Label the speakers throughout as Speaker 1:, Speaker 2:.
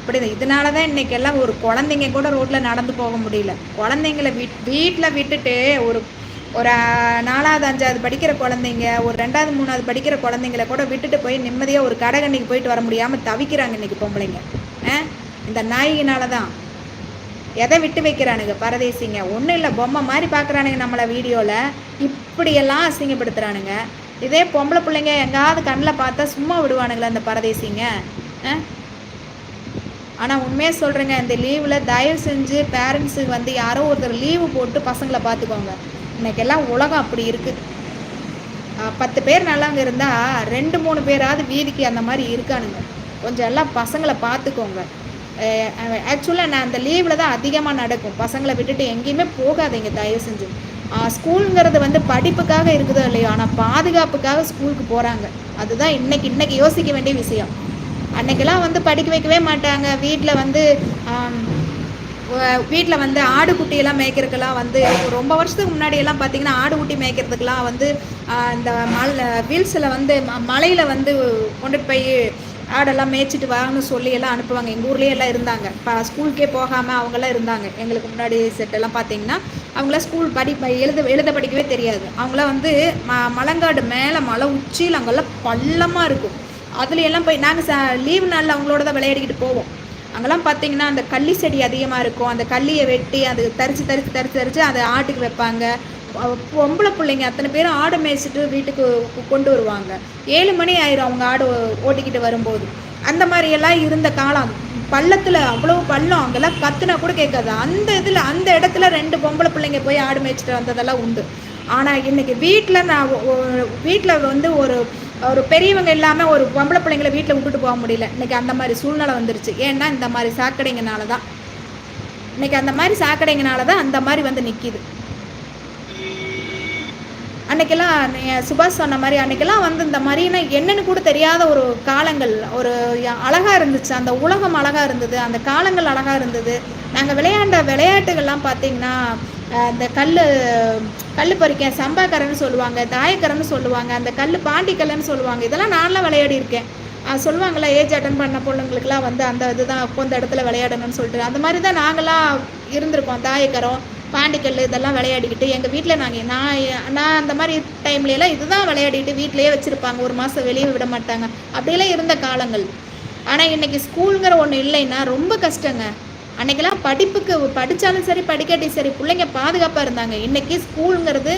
Speaker 1: இப்படி இதனால தான் இன்றைக்கெல்லாம் ஒரு குழந்தைங்க கூட ரோட்டில் நடந்து போக முடியல. குழந்தைங்கள வீட்டில் விட்டுட்டு ஒரு ஒரு 4வது 5வது படிக்கிற குழந்தைங்க, ஒரு 2வது 3வது படிக்கிற குழந்தைங்கள கூட விட்டுட்டு போய் நிம்மதியாக ஒரு கடைகண்ணிக்கு போயிட்டு வர முடியாமல் தவிக்கிறாங்க இன்றைக்கி பொம்பளைங்க. இந்த நாயினால தான். எதை விட்டு வைக்கிறானுங்க பரதேசிங்க? ஒன்றும் இல்லை, பொம்மை மாதிரி பார்க்குறானுங்க நம்மளை வீடியோவில். இப்படியெல்லாம் அசிங்கப்படுத்துகிறானுங்க. இதே பொம்பளை பிள்ளைங்க எங்காவது கண்ணில் பார்த்தா சும்மா விடுவானுங்களா அந்த பரதேசிங்க? ஆனால் உண்மையாக சொல்கிறேங்க, இந்த லீவில் தயவு செஞ்சு பேரண்ட்ஸுக்கு வந்து யாரோ ஒருத்தர் லீவு போட்டு பசங்களை பார்த்துக்கோங்க. இன்றைக்கெல்லாம் உலகம் அப்படி இருக்குது. 10 பேர் நல்லாங்க இருந்தால் 2-3 பேராவது வீதிக்கு அந்த மாதிரி இருக்கானுங்க. கொஞ்சம் எல்லாம் பசங்களை பார்த்துக்கோங்க. ஆக்சுவலாக நான் அந்த லீவில் தான் அதிகமாக நடக்கும். பசங்களை விட்டுட்டு எங்கேயுமே போகாதீங்க தயவு செஞ்சு. ஸ்கூலுங்கிறது வந்து படிப்புக்காக இருக்குதோ இல்லையோ, ஆனால் பாதுகாப்புக்காக ஸ்கூலுக்கு போகிறாங்க. அதுதான் இன்னைக்கு யோசிக்க வேண்டிய விஷயம். அன்றைக்கெல்லாம் வந்து படிக்க வைக்கவே மாட்டாங்க. வீட்டில் வந்து ஆடு குட்டியெல்லாம் மேய்க்கிறதுக்கெல்லாம் வந்து ரொம்ப வருஷத்துக்கு முன்னாடியெல்லாம் பார்த்திங்கன்னா ஆடு குட்டி மேய்க்கிறதுக்கெல்லாம் வந்து இந்த வீல்ஸில் வந்து மலையில் வந்து கொண்டுட்டு போய் ஆடெல்லாம் மேய்ச்சிட்டு வாங்கன்னு சொல்லி எல்லாம் அனுப்புவாங்க. எங்கள் ஊர்லேயே எல்லாம் இருந்தாங்க. ஸ்கூலுக்கே போகாமல் அவங்கெல்லாம் இருந்தாங்க. எங்களுக்கு முன்னாடி செட்டெல்லாம் பார்த்திங்கன்னா அவங்களாம் ஸ்கூல் எழுத படிக்கவே தெரியாது. அவங்களாம் வந்து மலங்காடு மேலே மலை உச்சியில் அங்கெல்லாம் பள்ளமாக இருக்கும். அதில் எல்லாம் போய் நாங்கள் லீவு நாளில் அவங்களோட தான் விளையாடிக்கிட்டு போவோம். அங்கெல்லாம் பார்த்திங்கன்னா அந்த கள்ளி செடி அதிகமாக இருக்கும். அந்த கள்ளியை வெட்டி அது தரித்து அதை ஆட்டுக்கு வைப்பாங்க. பொம்பளை பிள்ளைங்க அத்தனை பேரும் ஆடு மேய்ச்சிட்டு வீட்டுக்கு கொண்டு வருவாங்க. 7 மணி ஆயிரும் அவங்க ஆடு ஓட்டிக்கிட்டு வரும்போது. அந்த மாதிரியெல்லாம் இருந்த காலம். பள்ளத்தில் அவ்வளோ பள்ளம், அங்கெல்லாம் கத்துனா கூட கேட்காது. அந்த இடத்துல 2 பொம்பளை பிள்ளைங்க போய் ஆடு மேய்ச்சிட்டு வந்ததெல்லாம் உண்டு. ஆனால் இன்றைக்கி வீட்டில் வந்து ஒரு பெரியவங்க இல்லாமல் ஒரு பொம்பளை பிள்ளைங்களை வீட்டில் விட்டுட்டு போக முடியல. இன்றைக்கி அந்த மாதிரி சூழ்நிலை வந்துருச்சு. ஏன்னா இந்த மாதிரி சாக்கடைங்கனால தான். அந்த மாதிரி வந்து நிற்கிது. அன்றைக்கெல்லாம் சுபாஷ் சொன்ன மாதிரி அன்றைக்கெல்லாம் வந்து இந்த மாதிரினா என்னென்னு கூட தெரியாத ஒரு காலங்கள், ஒரு அழகாக இருந்துச்சு. அந்த உலகம் அழகாக இருந்தது, அந்த காலங்கள் அழகாக இருந்தது. நாங்கள் விளையாண்ட விளையாட்டுகள்லாம் பார்த்திங்கன்னா அந்த கல் பறிக்க சம்பாக்கரைன்னு சொல்லுவாங்க, தாயக்கரைன்னு சொல்லுவாங்க, அந்த பாண்டிக்கல்லுன்னு சொல்லுவாங்க. இதெல்லாம் நான்லாம் விளையாடி இருக்கேன். சொல்லுவாங்களா ஏஜ் அட்டன் பண்ண பொண்ணுங்களுக்குலாம் வந்து அந்த இதுதான் அந்த இடத்துல விளையாடணும்னு சொல்லிட்டு அந்த மாதிரி தான் நாங்களாம் இருந்திருக்கோம். தாயக்கரம், பாண்டிக்கல் இதெல்லாம் விளையாடிக்கிட்டு எங்கள் வீட்டில் நான் அந்த மாதிரி டைம்லலாம் இதுதான் விளையாடிட்டு வீட்டிலையே வச்சுருப்பாங்க. 1 மாதம் வெளியே விட மாட்டாங்க. அப்படியெல்லாம் இருந்த காலங்கள். ஆனால் இன்றைக்கி ஸ்கூலுங்கிற ஒன்று இல்லைன்னா ரொம்ப கஷ்டங்க. அன்றைக்கெல்லாம் படிப்புக்கு படித்தாலும் சரி படிக்காட்டி சரி பிள்ளைங்க பாதுகாப்பாக இருந்தாங்க. இன்றைக்கி ஸ்கூலுங்கிறது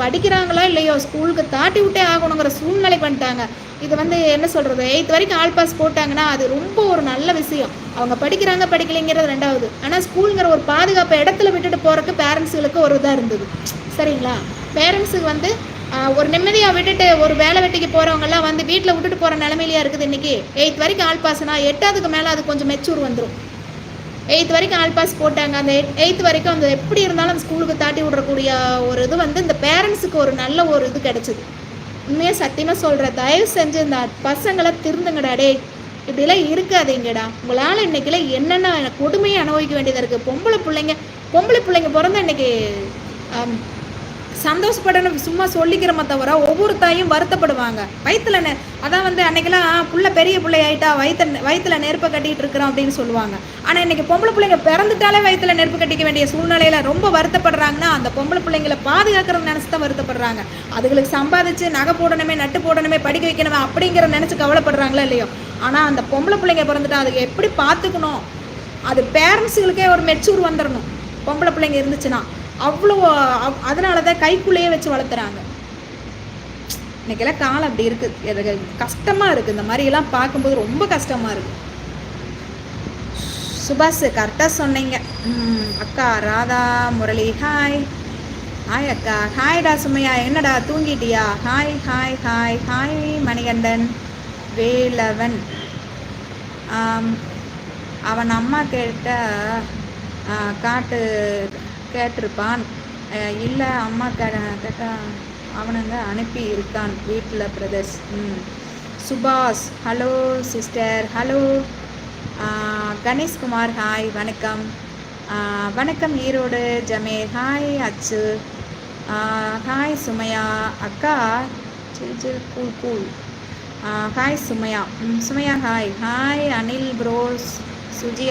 Speaker 1: படிக்கிறாங்களோ இல்லையோ ஸ்கூலுக்கு தாட்டி விட்டே ஆகணுங்கிற சூழ்நிலைக்கு வந்துட்டாங்க. இது வந்து என்ன சொல்கிறது, 8th வரைக்கும் ஆல் பாஸ் போட்டாங்கன்னா அது ரொம்ப ஒரு நல்ல விஷயம். அவங்க படிக்கிறாங்க படிக்கலைங்கிறது 2வது. ஆனால் ஸ்கூலுங்கிற ஒரு பாதுகாப்பை இடத்துல விட்டுட்டு போகிறதுக்கு பேரண்ட்ஸுகளுக்கு ஒரு இதாக இருந்தது. சரிங்களா? பேரண்ட்ஸுக்கு வந்து ஒரு நிம்மதியாக விட்டுட்டு ஒரு வேலை வெட்டிக்கு போகிறவங்கெல்லாம் வந்து வீட்டில் விட்டுட்டு போகிற நிலமையிலையா இருக்குது இன்றைக்கி. 8th வரைக்கும் ஆல் பாஸ்னா 8வதுக்கு மேலே அது கொஞ்சம் மெச்சூர் வந்துடும். 8th வரைக்கும் ஆல் பாஸ் போட்டாங்க. அந்த 8th வரைக்கும் அந்த எப்படி இருந்தாலும் அந்த ஸ்கூலுக்கு தாட்டி விடக்கூடிய ஒரு இது வந்து இந்த பேரண்ட்ஸுக்கு ஒரு நல்ல ஒரு இது கிடச்சிது. உண்மையாக சத்தியமாக சொல்கிறேன், தயவு செஞ்சு இந்த பசங்களை திருந்துங்கடா. டே இப்படிலாம் இருக்காதீங்கடா. உங்களால் இன்றைக்கெல்லாம் என்னென்ன கொடுமையை அனுபவிக்க வேண்டியதாக இருக்குது. பொம்பளை பிள்ளைங்க பிறந்த இன்றைக்கி சந்தோஷப்படணும் சும்மா சொல்லிக்கிறோமே தவிர ஒவ்வொரு தாயும் வருத்தப்படுவாங்க. வயிற்றுல அதான் வந்து அன்றைக்கெல்லாம் பெரிய பிள்ளை ஆகிட்டா வயிற்றுல நெருப்பை கட்டிகிட்டு இருக்கிறோம் அப்படின்னு சொல்லுவாங்க. ஆனால் இன்றைக்கி பொம்பளை பிள்ளைங்க பிறந்துட்டாலே வயிற்றுல நெருப்பு கட்டிக்க வேண்டிய சூழ்நிலையில் ரொம்ப வருத்தப்படுறாங்கன்னா அந்த பொம்பளை பிள்ளைங்களை பாதுகாக்கிறது நினச்சி தான் வருத்தப்படுறாங்க. அதுகளுக்கு சம்பாதிச்சு நகை போடணுமே, நட்டு போடணுமே, படிக்க வைக்கணுமே அப்படிங்கிற நினச்சி கவலைப்படுறாங்களோ இல்லையோ. ஆனால் அந்த பொம்பளை பிள்ளைங்க பிறந்துட்டா அதுக்கு எப்படி பார்த்துக்கணும், அது பேரண்ட்ஸுகளுக்கே ஒரு மெச்சூர் வந்துடணும். பொம்பளை பிள்ளைங்க இருந்துச்சுன்னா அவ்வளோ அதனால தான் கைக்குள்ளேயே வச்சு வளர்த்துறாங்க. இன்றைக்கெல்லாம் காலம் அப்படி இருக்குது. எனக்கு கஷ்டமாக இருக்குது. இந்த மாதிரியெல்லாம் பார்க்கும்போது ரொம்ப கஷ்டமாக இருக்குது. சுபாஷ் கரெக்டாக சொன்னீங்க. அக்கா ராதா முரளி ஹாய் அக்கா. ஹாய்டா சுமையா, என்னடா தூங்கிட்டியா? Hi hi hi hi Manikandan Velavan. அவன் அம்மா கேட்டிருப்பான். இல்லை அம்மா கேட்டா அவனுங்க அனுப்பி இருக்கான் வீட்டில் brothers. Subash hello sister. Hello Ganeshkumar hi வணக்கம். வணக்கம் ஈரோடு ஜமேர் ஹாய் அச்சு. ஹாய் சுமையா அக்கா. Cool hi Sumaiya. Sumaiya hi. Hi Anil bros. Suji